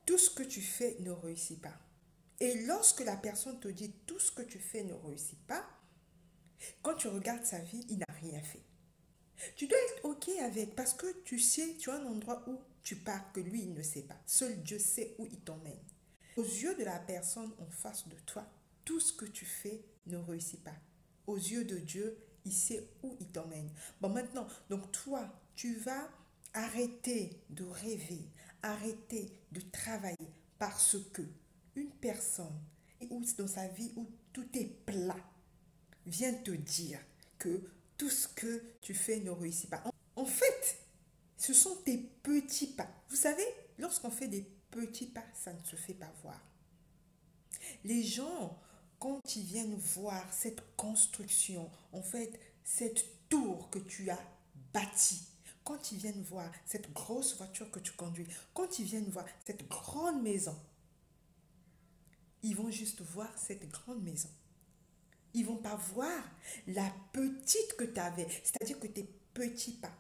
tout ce que tu fais ne réussit pas. Et lorsque la personne te dit tout ce que tu fais ne réussit pas, quand tu regardes sa vie, il n'a rien fait. Tu dois être OK avec, parce que tu sais, tu as un endroit où tu pars que lui, il ne sait pas. Seul Dieu sait où il t'emmène. Aux yeux de la personne en face de toi, tout ce que tu fais ne réussit pas. Aux yeux de Dieu, il sait où il t'emmène. Bon, maintenant, donc toi, tu vas arrêter de rêver, arrêter de travailler parce que une personne où dans sa vie où tout est plat vient te dire que tout ce que tu fais ne réussit pas. En fait, ce sont tes petits pas. Vous savez, lorsqu'on fait des petits pas, ça ne se fait pas voir. Les gens, quand ils viennent voir cette construction, en fait, cette tour que tu as bâtie, quand ils viennent voir cette grosse voiture que tu conduis, quand ils viennent voir cette grande maison, ils vont juste voir cette grande maison. Ils ne vont pas voir la petite que tu avais, c'est-à-dire que tes petits pas.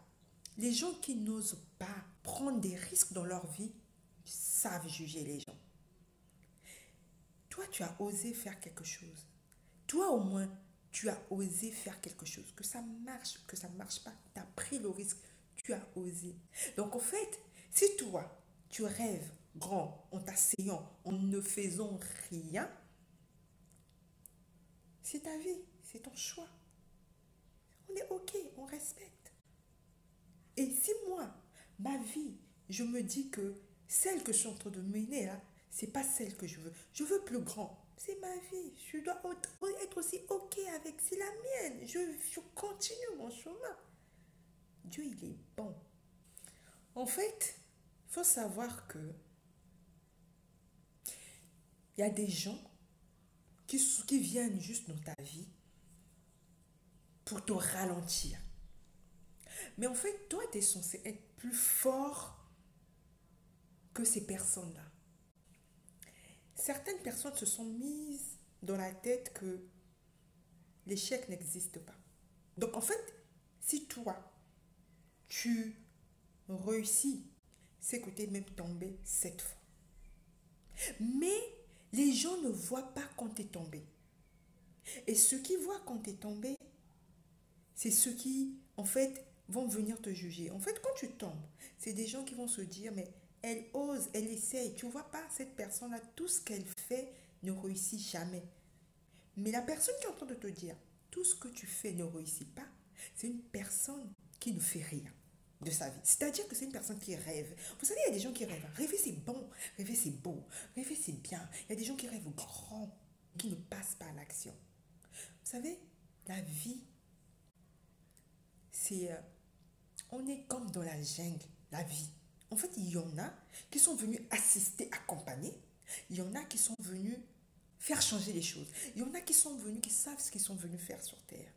Les gens qui n'osent pas prendre des risques dans leur vie savent juger les gens. Toi, tu as osé faire quelque chose. Toi, au moins, tu as osé faire quelque chose. Que ça marche, que ça ne marche pas. Tu as pris le risque. Tu as osé. Donc, en fait, si toi, tu rêves grand en t'asseyant, en ne faisant rien, c'est ta vie, c'est ton choix. On est OK, on respecte. Et si moi, ma vie, je me dis que celle que je suis en train de mener là, c'est pas celle que je veux. Je veux plus grand. C'est ma vie. Je dois être aussi OK avec. C'est la mienne. Je continue mon chemin. Dieu, il est bon. En fait, il faut savoir que il y a des gens qui viennent juste dans ta vie pour te ralentir. Mais en fait, toi, tu es censé être plus fort que ces personnes-là. Certaines personnes se sont mises dans la tête que l'échec n'existe pas. Donc en fait, si toi, tu réussis, c'est que tu es même tombé 7 fois. Mais les gens ne voient pas quand tu es tombé. Et ceux qui voient quand tu es tombé, c'est ceux qui, en fait, vont venir te juger. En fait, quand tu tombes, c'est des gens qui vont se dire, mais elle ose, elle essaye. Tu ne vois pas cette personne-là, tout ce qu'elle fait ne réussit jamais. Mais la personne qui est en train de te dire, tout ce que tu fais ne réussit pas, c'est une personne qui ne fait rien de sa vie. C'est-à-dire que c'est une personne qui rêve. Vous savez, il y a des gens qui rêvent. Rêver, c'est bon. Rêver, c'est beau. Rêver, c'est bien. Il y a des gens qui rêvent grand, qui ne passent pas à l'action. Vous savez, la vie, c'est... on est comme dans la jungle, la vie. En fait, il y en a qui sont venus assister, accompagner. Il y en a qui sont venus faire changer les choses. Il y en a qui sont venus, qui savent ce qu'ils sont venus faire sur Terre.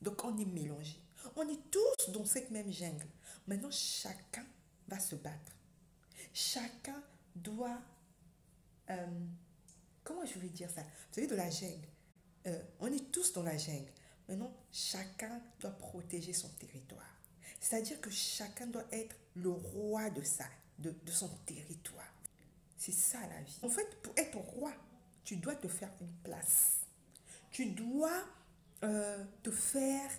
Donc on est mélangés. On est tous dans cette même jungle. Maintenant, chacun va se battre. Chacun doit... euh, comment je vais dire ça? Vous savez, de la jungle. On est tous dans la jungle. Maintenant, chacun doit protéger son territoire. C'est-à-dire que chacun doit être le roi de son territoire. C'est ça la vie. En fait, pour être roi, tu dois te faire une place. Tu dois te faire...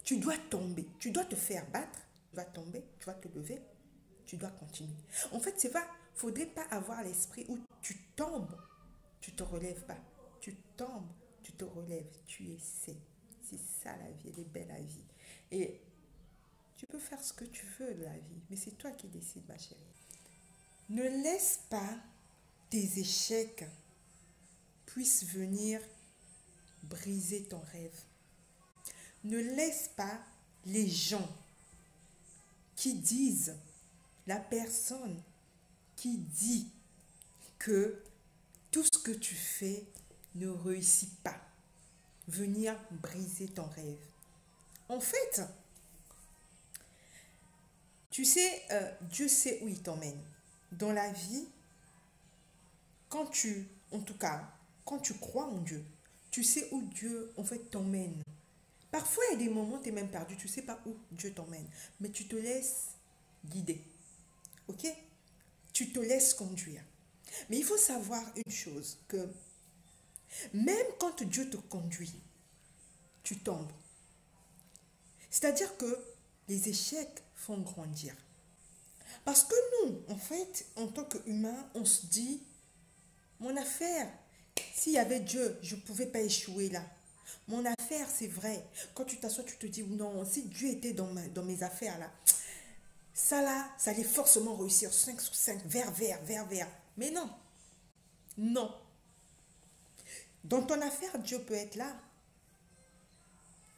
Tu dois tomber. Tu dois te faire battre. Tu vas tomber, tu vas te lever. Tu dois continuer. En fait, c'est pas... Faudrait pas avoir l'esprit où tu tombes, tu te relèves pas. Tu tombes, tu te relèves. Tu essaies. C'est ça la vie. Elle est belle la vie. Et tu peux faire ce que tu veux de la vie. Mais c'est toi qui décides, ma chérie. Ne laisse pas tes échecs puissent venir briser ton rêve. Ne laisse pas les gens qui disent, la personne qui dit que tout ce que tu fais ne réussit pas, venir briser ton rêve. En fait, tu sais, Dieu sait où il t'emmène. Dans la vie, en tout cas, quand tu crois en Dieu, tu sais où Dieu, en fait, t'emmène. Parfois, il y a des moments où tu es même perdu, tu ne sais pas où Dieu t'emmène. Mais tu te laisses guider. Ok? tu te laisses conduire. Mais il faut savoir une chose, que même quand Dieu te conduit, tu tombes. C'est-à-dire que les échecs font grandir. Parce que nous, en fait, en tant qu'humains, on se dit, mon affaire, s'il y avait Dieu, je ne pouvais pas échouer là. Mon affaire, c'est vrai. Quand tu t'assois, tu te dis, non, si Dieu était dans mes affaires là, ça là, ça allait forcément réussir 5 sur 5, vert. Mais non, non. Dans ton affaire, Dieu peut être là,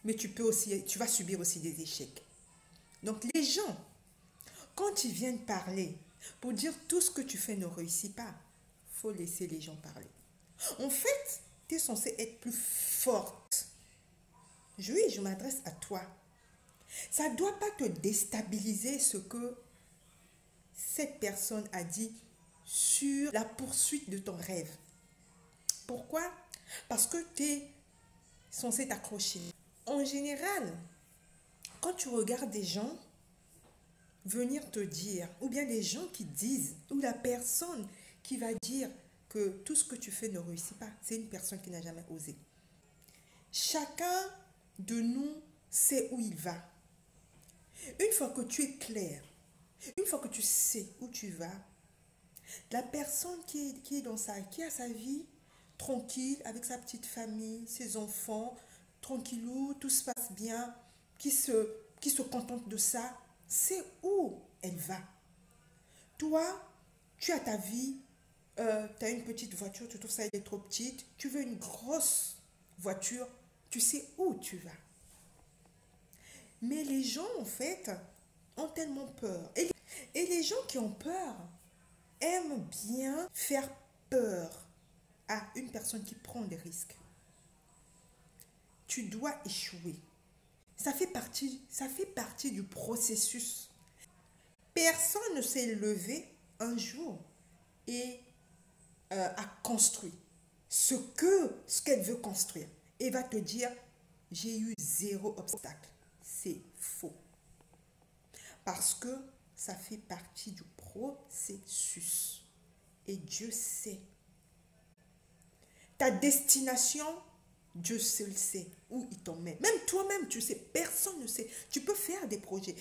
mais tu vas subir aussi des échecs. Donc les gens, quand ils viennent parler pour dire tout ce que tu fais ne réussit pas, il faut laisser les gens parler. En fait, tu es censé être plus forte. Oui, je m'adresse à toi. Ça ne doit pas te déstabiliser ce que cette personne a dit sur la poursuite de ton rêve. Pourquoi? Parce que tu es censé t'accrocher. En général, quand tu regardes des gens venir te dire, ou bien des gens qui disent, ou la personne qui va dire que tout ce que tu fais ne réussit pas, c'est une personne qui n'a jamais osé. Chacun de nous sait où il va. Une fois que tu es clair, une fois que tu sais où tu vas, la personne qui a sa vie tranquille, avec sa petite famille, ses enfants, tranquillou, tout se passe bien, qui se contente de ça, c'est où elle va. Toi, tu as ta vie, tu as une petite voiture, tu trouves ça, elle est trop petite, tu veux une grosse voiture, tu sais où tu vas. Mais les gens, en fait, ont tellement peur. Et les gens qui ont peur aiment bien faire peur à une personne qui prend des risques. Tu dois échouer. Ça fait partie du processus. Personne ne s'est levé un jour et a construit ce qu'elle veut construire. Et va te dire, j'ai eu 0 obstacle. C'est faux. Parce que ça fait partie du processus. Et Dieu sait. Ta destination, Dieu seul sait où il t'en met. Même toi-même, tu sais, personne ne sait. Tu peux faire des projets,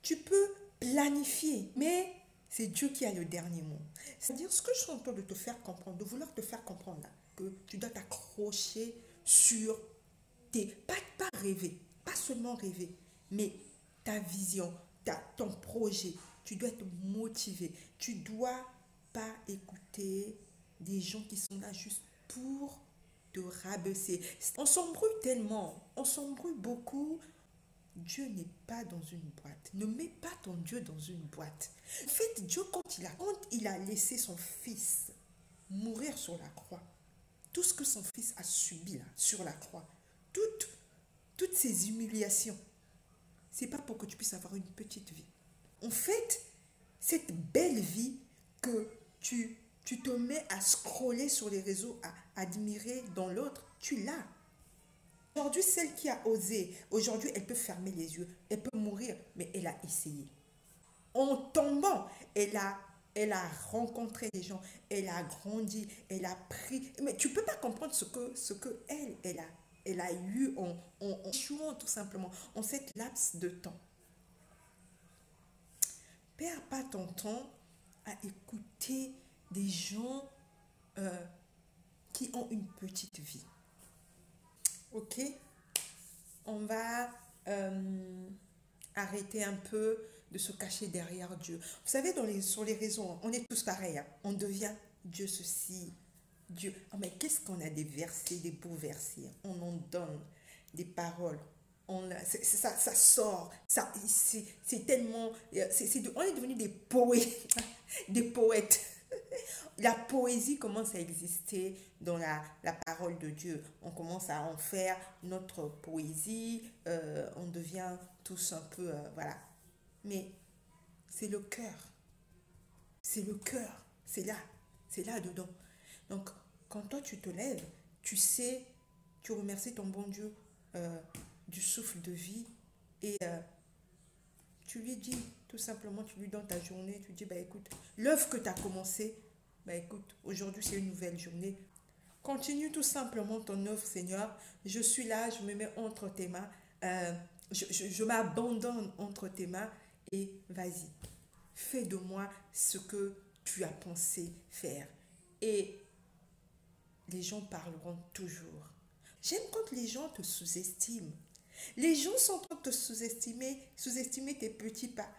tu peux planifier, mais c'est Dieu qui a le dernier mot. C'est-à-dire, ce que je suis en train de te faire comprendre, de vouloir te faire comprendre là, que tu dois t'accrocher sur pas rêver, pas seulement rêver, mais ta vision, ton projet. Tu dois être motivé. Tu dois pas écouter des gens qui sont là juste pour te rabaisser. On s'embrouille tellement, on s'embrouille beaucoup. Dieu n'est pas dans une boîte. Ne mets pas ton Dieu dans une boîte. En fait, Dieu, quand il a laissé son fils mourir sur la croix, tout ce que son fils a subi là, sur la croix, toutes ces humiliations, c'est pas pour que tu puisses avoir une petite vie. En fait, cette belle vie que tu te mets à scroller sur les réseaux, à admirer dans l'autre, tu l'as. Aujourd'hui, celle qui a osé, aujourd'hui, elle peut fermer les yeux, elle peut mourir, mais elle a essayé. En tombant, elle a rencontré des gens, elle a grandi, elle a pris. Mais tu ne peux pas comprendre ce que elle a eu en échouant tout simplement, en cette laps de temps. Perds pas ton temps à écouter des gens qui ont une petite vie. Ok? On va arrêter un peu de se cacher derrière Dieu. Vous savez, sur les réseaux, on est tous pareils. Hein? On devient Dieu ceci, Dieu. Oh, mais qu'est-ce qu'on a des versets, des beaux versets. On en donne des paroles. Ça sort. C'est tellement... on est devenu des poètes. Des poètes. La poésie commence à exister dans la parole de Dieu. On commence à en faire notre poésie. On devient tous un peu... voilà. Mais c'est le cœur. C'est le cœur. C'est là. C'est là dedans. Donc, quand toi tu te lèves, tu sais, tu remercies ton bon Dieu du souffle de vie et tu lui dis Tout simplement, tu lui donnes ta journée, tu dis, bah écoute, l'œuvre que tu as commencé, bah écoute, aujourd'hui c'est une nouvelle journée. Continue tout simplement ton œuvre, Seigneur. Je suis là, je me mets entre tes mains. Euh, je m'abandonne entre tes mains et vas-y, fais de moi ce que tu as pensé faire. Et les gens parleront toujours. J'aime quand les gens te sous-estiment. Les gens sont en train de te sous-estimer tes petits pas.